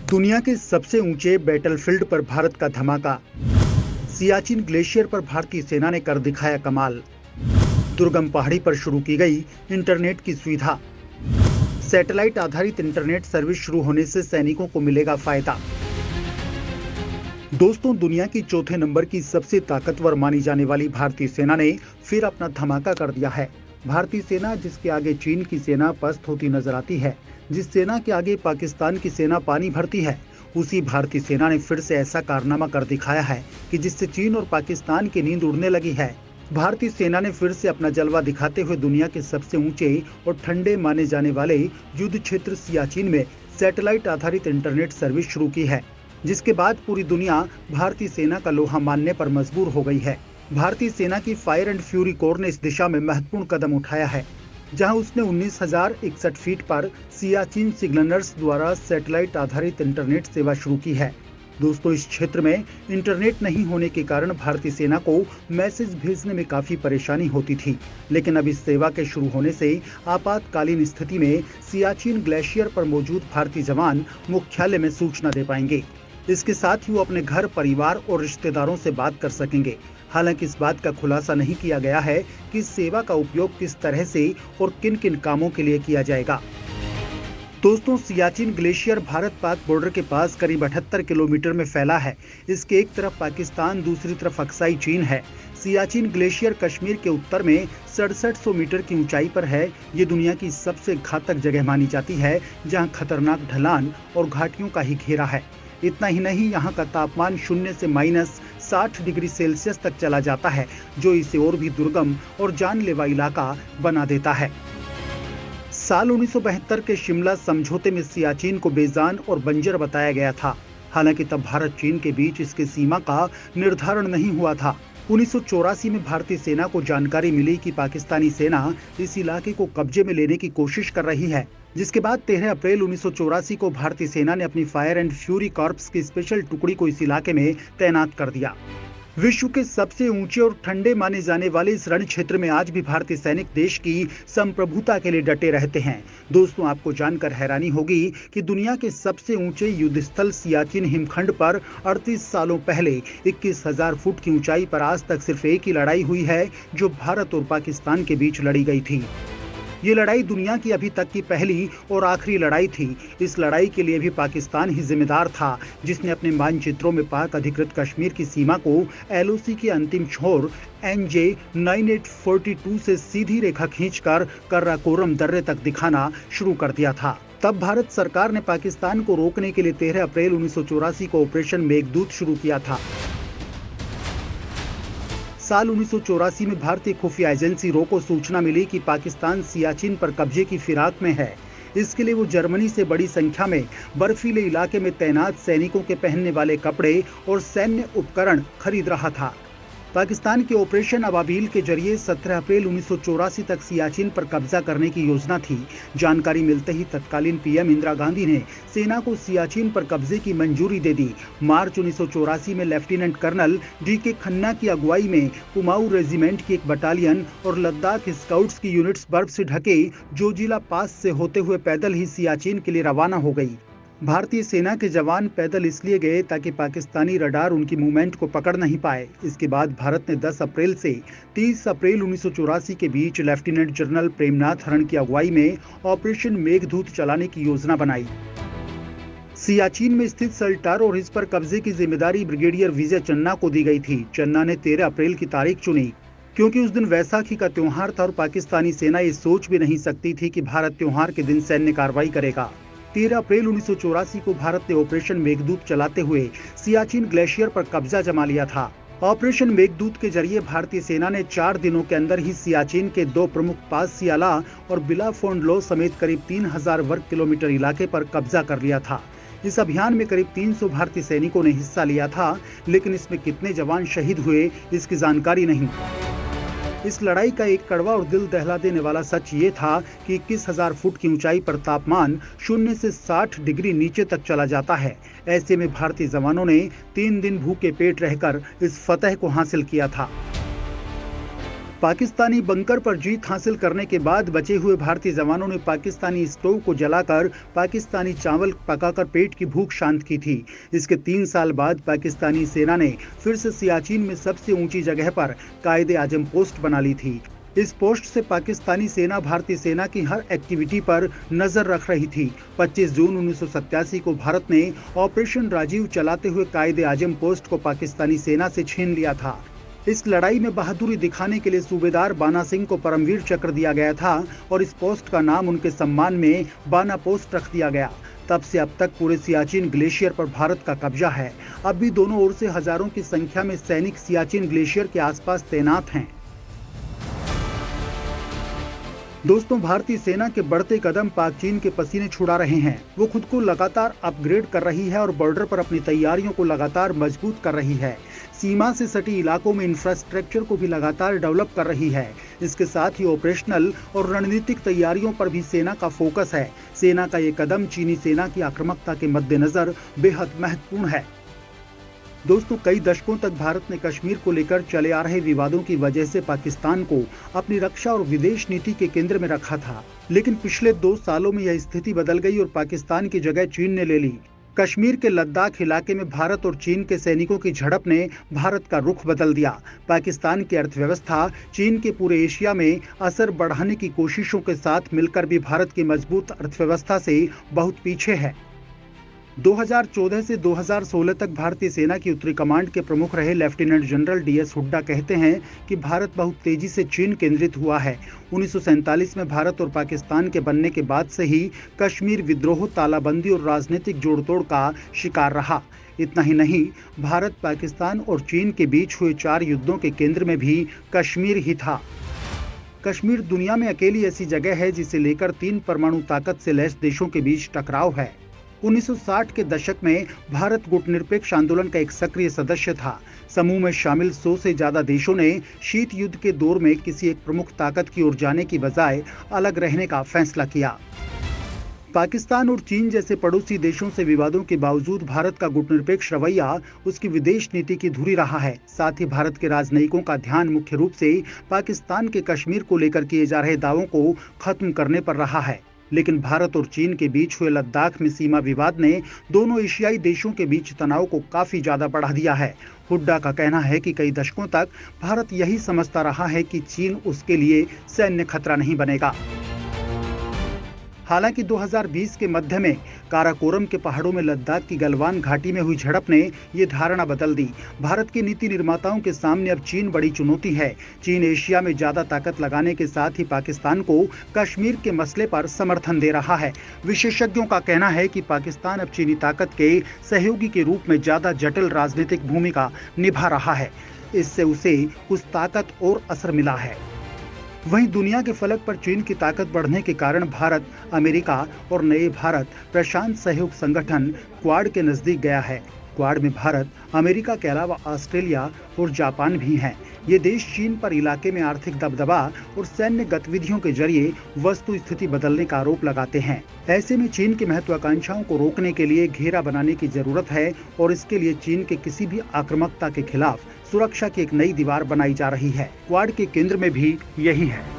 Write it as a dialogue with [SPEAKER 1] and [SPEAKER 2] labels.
[SPEAKER 1] दुनिया के सबसे ऊंचे बैटलफील्ड पर भारत का धमाका। सियाचिन ग्लेशियर पर भारतीय सेना ने कर दिखाया कमाल। दुर्गम पहाड़ी पर शुरू की गई इंटरनेट की सुविधा। सैटेलाइट आधारित इंटरनेट सर्विस शुरू होने से सैनिकों को मिलेगा फायदा। दोस्तों, दुनिया की चौथे नंबर की सबसे ताकतवर मानी जाने वाली भारतीय सेना ने फिर अपना धमाका कर दिया है। भारतीय सेना, जिसके आगे चीन की सेना पस्त होती नजर आती है, जिस सेना के आगे पाकिस्तान की सेना पानी भरती है, उसी भारतीय सेना ने फिर से ऐसा कारनामा कर दिखाया है कि जिससे चीन और पाकिस्तान की नींद उड़ने लगी है। भारतीय सेना ने फिर से अपना जलवा दिखाते हुए दुनिया के सबसे ऊंचे और ठंडे माने जाने वाले युद्ध क्षेत्र सियाचिन में सैटेलाइट आधारित इंटरनेट सर्विस शुरू की है, जिसके बाद पूरी दुनिया भारतीय सेना का लोहा मानने पर मजबूर हो गई है। भारतीय सेना की फायर एंड फ्यूरी कोर ने इस दिशा में महत्वपूर्ण कदम उठाया है, जहां उसने 19,061 फीट पर सियाचिन सिग्नलर्स द्वारा सैटेलाइट आधारित इंटरनेट सेवा शुरू की है। दोस्तों, इस क्षेत्र में इंटरनेट नहीं होने के कारण भारतीय सेना को मैसेज भेजने में काफी परेशानी होती थी, लेकिन अब इस सेवा के शुरू होने से आपातकालीन स्थिति में सियाचिन ग्लेशियर पर मौजूद भारतीय जवान मुख्यालय में सूचना दे पाएंगे। इसके साथ ही वो अपने घर, परिवार और रिश्तेदारों से बात कर सकेंगे। हालांकि इस बात का खुलासा नहीं किया गया है कि इस सेवा का उपयोग किस तरह से और किन किन कामों के लिए किया जाएगा। दोस्तों, सियाचिन ग्लेशियर भारत पाक बॉर्डर के पास करीब 78 किलोमीटर में फैला है। इसके एक तरफ पाकिस्तान, दूसरी तरफ अक्साई चीन है। सियाचिन ग्लेशियर कश्मीर के उत्तर में 6700 मीटर की ऊंचाई पर है। ये दुनिया की सबसे घातक जगह मानी जाती है, जहां खतरनाक ढलान और घाटियों का ही घेरा है। इतना ही नहीं, यहाँ का तापमान 0 से -60 डिग्री सेल्सियस तक चला जाता है, जो इसे और भी दुर्गम और जानलेवा इलाका बना देता है। साल 1972 के शिमला समझौते में सियाचिन को बेजान और बंजर बताया गया था। हालांकि तब भारत चीन के बीच इसके सीमा का निर्धारण नहीं हुआ था। 1984 में भारतीय सेना को जानकारी मिली कि पाकिस्तानी सेना इस इलाके को कब्जे में लेने की कोशिश कर रही है, जिसके बाद 13 अप्रैल 1984 को भारतीय सेना ने अपनी फायर एंड फ्यूरी कॉर्प्स की स्पेशल टुकड़ी को इस इलाके में तैनात कर दिया। विश्व के सबसे ऊंचे और ठंडे माने जाने वाले इस रण क्षेत्र में आज भी भारतीय सैनिक देश की संप्रभुता के लिए डटे रहते हैं। दोस्तों, आपको जानकर हैरानी होगी कि दुनिया के सबसे ऊंचे युद्ध स्थल सियाचिन हिमखंड पर 38 सालों पहले 21,000 फुट की ऊंचाई पर आज तक सिर्फ एक ही लड़ाई हुई है, जो भारत और पाकिस्तान के बीच लड़ी गई थी। ये लड़ाई दुनिया की अभी तक की पहली और आखिरी लड़ाई थी। इस लड़ाई के लिए भी पाकिस्तान ही जिम्मेदार था, जिसने अपने मानचित्रों में पाक अधिकृत कश्मीर की सीमा को एलओसी के अंतिम छोर NJ 9842 से सीधी रेखा खींचकर कर्राकोरम दर्रे तक दिखाना शुरू कर दिया था। तब भारत सरकार ने पाकिस्तान को रोकने के लिए 13 अप्रैल 1984 को ऑपरेशन मेघदूत शुरू किया था। साल 1984 में भारतीय खुफिया एजेंसी रो को सूचना मिली कि पाकिस्तान सियाचिन पर कब्जे की फिराक में है। इसके लिए वो जर्मनी से बड़ी संख्या में बर्फीले इलाके में तैनात सैनिकों के पहनने वाले कपड़े और सैन्य उपकरण खरीद रहा था। पाकिस्तान के ऑपरेशन अबाबील के जरिए 17 अप्रैल 1984 तक सियाचिन पर कब्जा करने की योजना थी। जानकारी मिलते ही तत्कालीन पीएम इंदिरा गांधी ने सेना को सियाचिन पर कब्जे की मंजूरी दे दी। मार्च 1984 में लेफ्टिनेंट कर्नल DK खन्ना की अगुवाई में कुमाऊं रेजिमेंट की एक बटालियन और लद्दाख स्काउट्स की यूनिट्स बर्फ से ढके जोजिला पास से होते हुए पैदल ही सियाचिन के लिए रवाना हो गई। भारतीय सेना के जवान पैदल इसलिए गए ताकि पाकिस्तानी रडार उनकी मूवमेंट को पकड़ नहीं पाए। इसके बाद भारत ने 10 अप्रैल से 30 अप्रैल 1984 के बीच लेफ्टिनेंट जनरल प्रेमनाथ हरण की अगुवाई में ऑपरेशन मेघदूत चलाने की योजना बनाई। सियाचिन में स्थित सल्टार और इस पर कब्जे की जिम्मेदारी ब्रिगेडियर विजय चन्ना को दी गई थी। चन्ना ने 13 अप्रैल की तारीख चुनी, क्योंकि उस दिन वैसाखी का त्योहार था और पाकिस्तानी सेना ये सोच भी नहीं सकती थी कि भारत त्योहार के दिन सैन्य कार्रवाई करेगा। 13 अप्रैल 1984 को भारत ने ऑपरेशन मेघदूत चलाते हुए सियाचिन ग्लेशियर पर कब्जा जमा लिया था। ऑपरेशन मेघदूत के जरिए भारतीय सेना ने 4 दिनों के अंदर ही सियाचिन के 2 प्रमुख पास सियाला और बिलाफोंडलो समेत करीब 3000 वर्ग किलोमीटर इलाके पर कब्जा कर लिया था। इस अभियान में करीब 300 भारतीय सैनिकों ने हिस्सा लिया था, लेकिन इसमें कितने जवान शहीद हुए इसकी जानकारी नहीं। इस लड़ाई का एक कड़वा और दिल दहला देने वाला सच ये था कि 21,000 फुट की ऊंचाई पर तापमान 0 से 60 डिग्री नीचे तक चला जाता है। ऐसे में भारतीय जवानों ने 3 दिन भूखे पेट रहकर इस फतह को हासिल किया था। पाकिस्तानी बंकर पर जीत हासिल करने के बाद बचे हुए भारतीय जवानों ने पाकिस्तानी स्टोव को जलाकर पाकिस्तानी चावल पकाकर पेट की भूख शांत की थी। इसके 3 साल बाद पाकिस्तानी सेना ने फिर से सियाचिन में सबसे ऊंची जगह पर कायदे आजम पोस्ट बना ली थी। इस पोस्ट से पाकिस्तानी सेना भारतीय सेना की हर एक्टिविटी पर नजर रख रही थी। 25 जून 1987 को भारत ने ऑपरेशन राजीव चलाते हुए कायदे आजम पोस्ट को पाकिस्तानी सेना से छीन लिया था। इस लड़ाई में बहादुरी दिखाने के लिए सूबेदार बाना सिंह को परमवीर चक्र दिया गया था और इस पोस्ट का नाम उनके सम्मान में बाना पोस्ट रख दिया गया। तब से अब तक पूरे सियाचिन ग्लेशियर पर भारत का कब्जा है। अब भी दोनों ओर से हजारों की संख्या में सैनिक सियाचिन ग्लेशियर के आसपास तैनात हैं। दोस्तों, भारतीय सेना के बढ़ते कदम पाक चीन के पसीने छुड़ा रहे हैं। वो खुद को लगातार अपग्रेड कर रही है और बॉर्डर पर अपनी तैयारियों को लगातार मजबूत कर रही है। सीमा से सटी इलाकों में इंफ्रास्ट्रक्चर को भी लगातार डेवलप कर रही है। इसके साथ ही ऑपरेशनल और रणनीतिक तैयारियों पर भी सेना का फोकस है। सेना का ये कदम चीनी सेना की आक्रामकता के मद्देनजर बेहद महत्वपूर्ण है। दोस्तों, कई दशकों तक भारत ने कश्मीर को लेकर चले आ रहे विवादों की वजह से पाकिस्तान को अपनी रक्षा और विदेश नीति के केंद्र में रखा था, लेकिन पिछले 2 सालों में यह स्थिति बदल गई और पाकिस्तान की जगह चीन ने ले ली। कश्मीर के लद्दाख इलाके में भारत और चीन के सैनिकों की झड़प ने भारत का रुख बदल दिया। पाकिस्तान की अर्थव्यवस्था चीन के पूरे एशिया में असर बढ़ाने की कोशिशों के साथ मिलकर भी भारत की मजबूत अर्थव्यवस्था से बहुत पीछे है। 2014 से 2016 तक भारतीय सेना की उत्तरी कमांड के प्रमुख रहे लेफ्टिनेंट जनरल DS हुड्डा कहते हैं कि भारत बहुत तेजी से चीन केंद्रित हुआ है। 1947 में भारत और पाकिस्तान के बनने के बाद से ही कश्मीर विद्रोह, तालाबंदी और राजनीतिक जोड़तोड़ का शिकार रहा। इतना ही नहीं, भारत, पाकिस्तान और चीन के बीच हुए 4 युद्धों के केंद्र में भी कश्मीर ही था। कश्मीर दुनिया में अकेली ऐसी जगह है जिसे लेकर 3 परमाणु ताकत से लैस देशों के बीच टकराव है। 1960 के दशक में भारत गुटनिरपेक्ष आंदोलन का एक सक्रिय सदस्य था। समूह में शामिल 100 से ज्यादा देशों ने शीत युद्ध के दौर में किसी एक प्रमुख ताकत की ओर जाने की बजाय अलग रहने का फैसला किया। पाकिस्तान और चीन जैसे पड़ोसी देशों से विवादों के बावजूद भारत का गुटनिरपेक्ष रवैया उसकी विदेश नीति की धुरी रहा है। साथ ही भारत के राजनयिकों का ध्यान मुख्य रूप से पाकिस्तान के कश्मीर को लेकर किए जा रहे दावों को खत्म करने पर रहा है। लेकिन भारत और चीन के बीच हुए लद्दाख में सीमा विवाद ने दोनों एशियाई देशों के बीच तनाव को काफी ज्यादा बढ़ा दिया है। हुड्डा का कहना है कि कई दशकों तक भारत यही समझता रहा है कि चीन उसके लिए सैन्य खतरा नहीं बनेगा। हालांकि 2020 के मध्य में काराकोरम के पहाड़ों में लद्दाख की गलवान घाटी में हुई झड़प ने ये धारणा बदल दी। भारत के नीति निर्माताओं के सामने अब चीन बड़ी चुनौती है। चीन एशिया में ज्यादा ताकत लगाने के साथ ही पाकिस्तान को कश्मीर के मसले पर समर्थन दे रहा है। विशेषज्ञों का कहना है कि पाकिस्तान अब चीनी ताकत के सहयोगी के रूप में ज्यादा जटिल राजनीतिक भूमिका निभा रहा है। इससे उसे कुछ ताकत और असर मिला है। वहीं दुनिया के फलक पर चीन की ताकत बढ़ने के कारण भारत, अमेरिका और नए भारत प्रशांत सहयोग संगठन क्वाड के नजदीक गया है। क्वाड में भारत, अमेरिका के अलावा ऑस्ट्रेलिया और जापान भी हैं। ये देश चीन पर इलाके में आर्थिक दबदबा और सैन्य गतिविधियों के जरिए वस्तु स्थिति बदलने का आरोप लगाते हैं। ऐसे में चीन की महत्वाकांक्षाओं को रोकने के लिए घेरा बनाने की जरूरत है और इसके लिए चीन के किसी भी आक्रामकता के खिलाफ सुरक्षा की एक नई दीवार बनाई जा रही है। क्वाड के केंद्र में भी यही है।